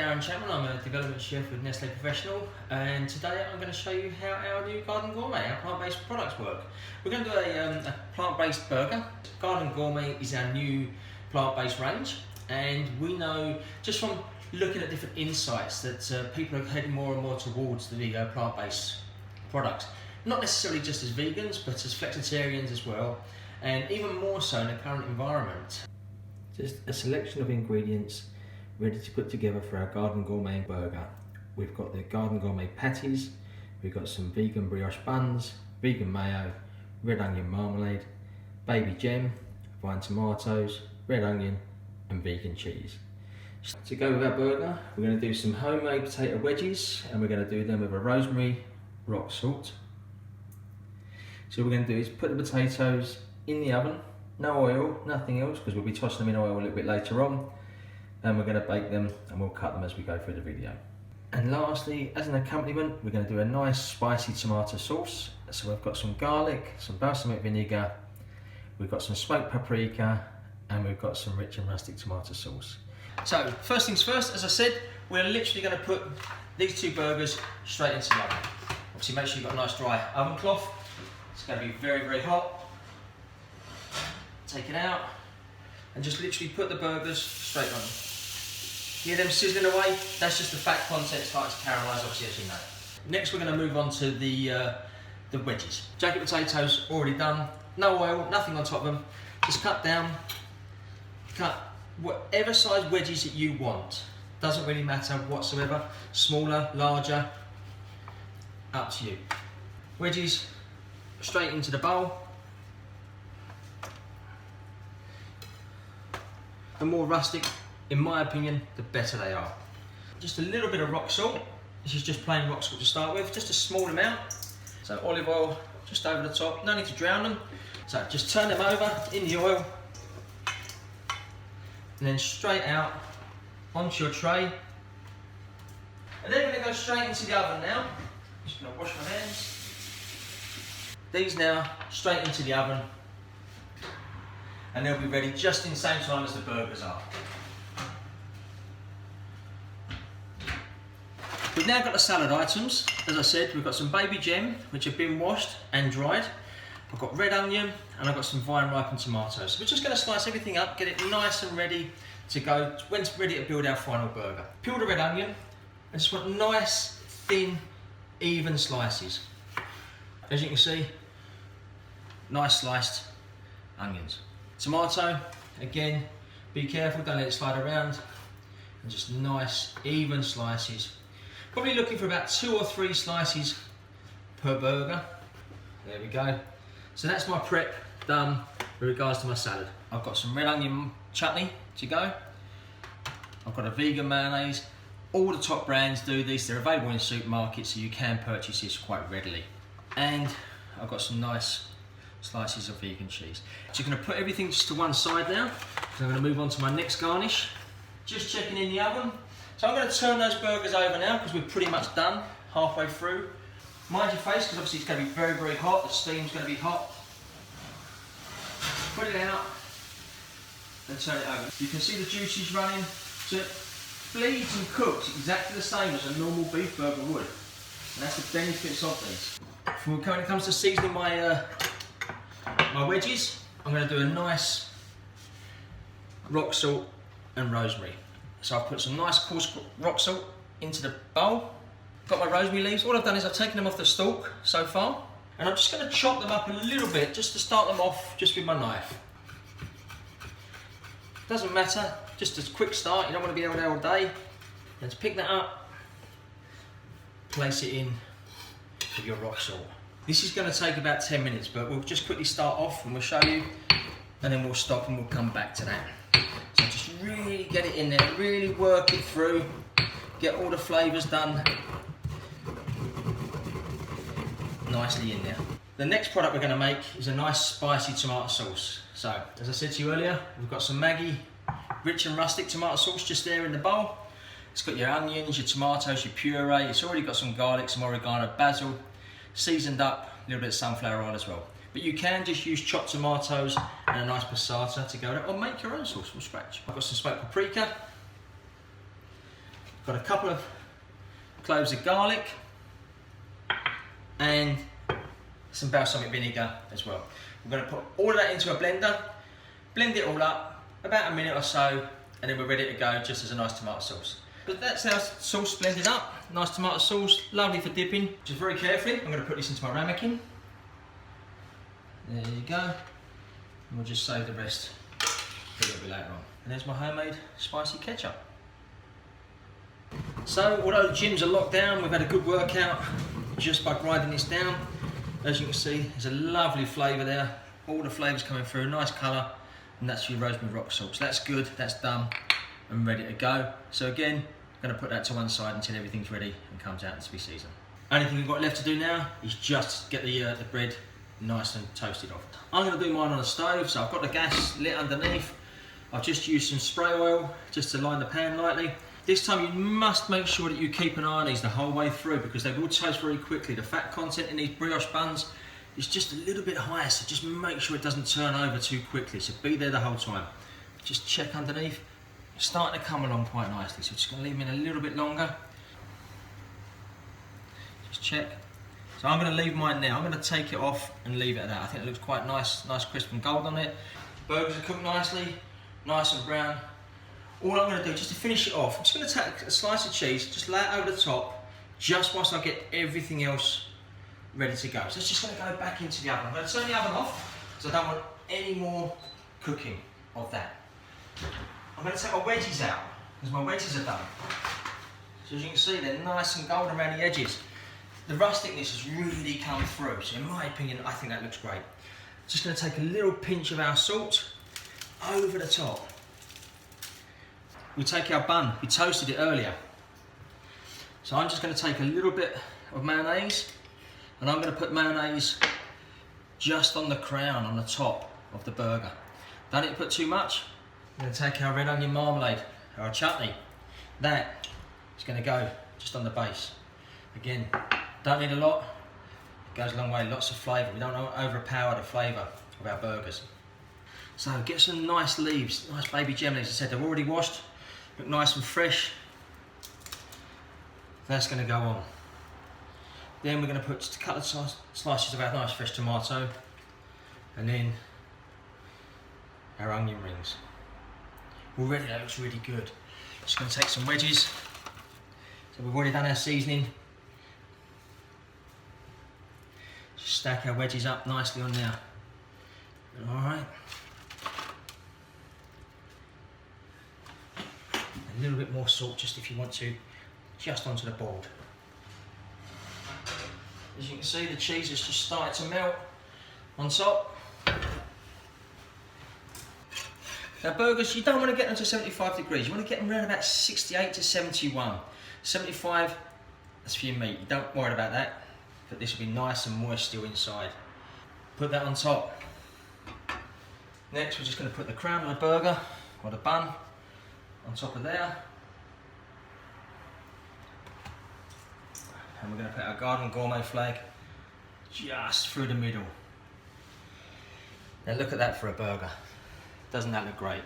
Darren Chapman. I'm a development chef with Nestlé Professional, and today I'm going to show you how our new Garden Gourmet, our plant-based products work. We're going to do a plant-based burger. Garden Gourmet is our new plant-based range, and we know just from looking at different insights that people are heading more and more towards the plant-based products. Not necessarily just as vegans, but as flexitarians as well, and even more so in the current environment. Just a selection of ingredients ready to put together for our Garden Gourmet burger. We've got the Garden Gourmet patties, we've got some vegan brioche buns, vegan mayo, red onion marmalade, baby gem, vine tomatoes, red onion and vegan cheese. To go with our burger, we're going to do some homemade potato wedges, and we're going to do them with a rosemary rock salt. So what we're going to do is put the potatoes in the oven, no oil, nothing else, because we'll be tossing them in oil a little bit later on. And we're going to bake them, and we'll cut them as we go through the video. And lastly, as an accompaniment, we're going to do a nice spicy tomato sauce. So we've got some garlic, some balsamic vinegar, we've got some smoked paprika, and we've got some rich and rustic tomato sauce. So first things first, as I said, we're literally going to put these two burgers straight into the oven. Obviously make sure you've got a nice dry oven cloth. It's going to be very, very hot. Take it out and just literally put the burgers straight on. Hear them sizzling away? That's just the fat content starting to caramelise, obviously, as you know. Next we're going to move on to the wedges. Jacket potatoes already done, no oil, nothing on top of them. Just cut down, cut whatever size wedges that you want. Doesn't really matter whatsoever, smaller, larger, up to you. Wedges straight into the bowl. The more rustic, in my opinion, the better they are. Just a little bit of rock salt. This is just plain rock salt to start with, just a small amount. So olive oil just over the top, no need to drown them. So just turn them over in the oil and then straight out onto your tray. And then we're going to go straight into the oven now. Just going to wash my hands. These now straight into the oven, and they'll be ready just in the same time as the burgers are. We've now got the salad items. As I said, we've got some baby gem, which have been washed and dried. I've got red onion, and I've got some vine ripened tomatoes. So we're just going to slice everything up, get it nice and ready to go when it's ready to build our final burger. Peel the red onion, and just want nice, thin, even slices. As you can see, nice sliced onions. Tomato, again, be careful, don't let it slide around, and just nice, even slices. Probably looking for about 2 or 3 slices per burger. There we go. So that's my prep done with regards to my salad. I've got some red onion chutney to go. I've got a vegan mayonnaise. All the top brands do these. They're available in supermarkets, so you can purchase this quite readily. And I've got some nice slices of vegan cheese. So you're going to put everything just to one side now. So I'm going to move on to my next garnish. Just checking in the oven. So I'm going to turn those burgers over now because we're pretty much done, halfway through. Mind your face, because obviously it's going to be very, very hot. The steam's going to be hot. Put it out and turn it over. You can see the juices running. So it bleeds and cooks exactly the same as a normal beef burger would. And that's the benefits of these. When it comes to seasoning my wedges, I'm going to do a nice rock salt and rosemary. So I've put some nice coarse rock salt into the bowl. Got my rosemary leaves. All I've done is I've taken them off the stalk so far, and I'm just going to chop them up a little bit just to start them off just with my knife. Doesn't matter, just a quick start. You don't want to be there all day. Let's pick that up, place it in with your rock salt. This is going to take about 10 minutes, but we'll just quickly start off and we'll show you, and then we'll stop and we'll come back to that. So just really get it in there, really work it through, get all the flavours done nicely in there. The next product we're going to make is a nice spicy tomato sauce. So, as I said to you earlier, we've got some Maggi rich and rustic tomato sauce just there in the bowl. It's got your onions, your tomatoes, your puree. It's already got some garlic, some oregano, basil, seasoned up, a little bit of sunflower oil as well. But you can just use chopped tomatoes and a nice passata to go there, or make your own sauce from scratch. I've got some smoked paprika, Got a couple of cloves of garlic and some balsamic vinegar as well. We're going to put all of that into a blender, blend it all up, about a minute or so, and then we're ready to go just as a nice tomato sauce. But that's our sauce blended up, nice tomato sauce, lovely for dipping. Just very carefully, I'm going to put this into my ramekin. There you go. And we'll just save the rest for a little bit later on. And there's my homemade spicy ketchup. So, although the gyms are locked down, we've had a good workout just by grinding this down. As you can see, there's a lovely flavour there. All the flavours coming through, nice colour. And that's your rosemary rock salt. So that's good, that's done and ready to go. So again, I'm going to put that to one side until everything's ready and comes out to be seasoned. Only thing we've got left to do now is just get the bread nice and toasted off. I'm going to do mine on the stove, so I've got the gas lit underneath. I've just used some spray oil just to line the pan lightly. This time you must make sure that you keep an eye on these the whole way through because they will toast very quickly. The fat content in these brioche buns is just a little bit higher, so just make sure it doesn't turn over too quickly. So be there the whole time. Just check underneath. It's starting to come along quite nicely, so just going to leave them in a little bit longer. Just check. So I'm going to leave mine now. I'm going to take it off and leave it at that. I think it looks quite nice, nice crisp and gold on it. Burgers are cooked nicely, nice and brown. All I'm going to do, just to finish it off, I'm just going to take a slice of cheese, just lay it over the top, just whilst I get everything else ready to go. So it's just going to go back into the oven. I'm going to turn the oven off, because I don't want any more cooking of that. I'm going to take my wedges out, because my wedges are done. So as you can see, they're nice and golden around the edges. The rusticness has really come through, so in my opinion, I think that looks great. Just going to take a little pinch of our salt over the top. We take our bun, we toasted it earlier. So I'm just going to take a little bit of mayonnaise, and I'm going to put mayonnaise just on the crown, on the top of the burger. Don't need to put too much. I'm going to take our red onion marmalade, our chutney. That is going to go just on the base. Again, don't need a lot. It goes a long way, lots of flavour. We don't overpower the flavour of our burgers. So get some nice leaves, nice baby gem leaves. As I said, they're already washed, look nice and fresh. That's going to go on. Then we're going to put just a couple of slices of our nice fresh tomato, and then our onion rings. Already that looks really good. Just going to take some wedges. So we've already done our seasoning. Just stack our wedges up nicely on there. Alright. A little bit more salt just if you want to, just onto the board. As you can see, the cheese has just started to melt on top. Now burgers, you don't want to get them to 75 degrees, you want to get them around about 68 to 71. 75, that's for your meat, you don't worry about that, but this will be nice and moist still inside. Put that on top. Next we're just going to put the crown of the burger, or the bun, on top of there. And we're going to put our Garden Gourmet flag just through the middle. Now look at that for a burger. Doesn't that look great?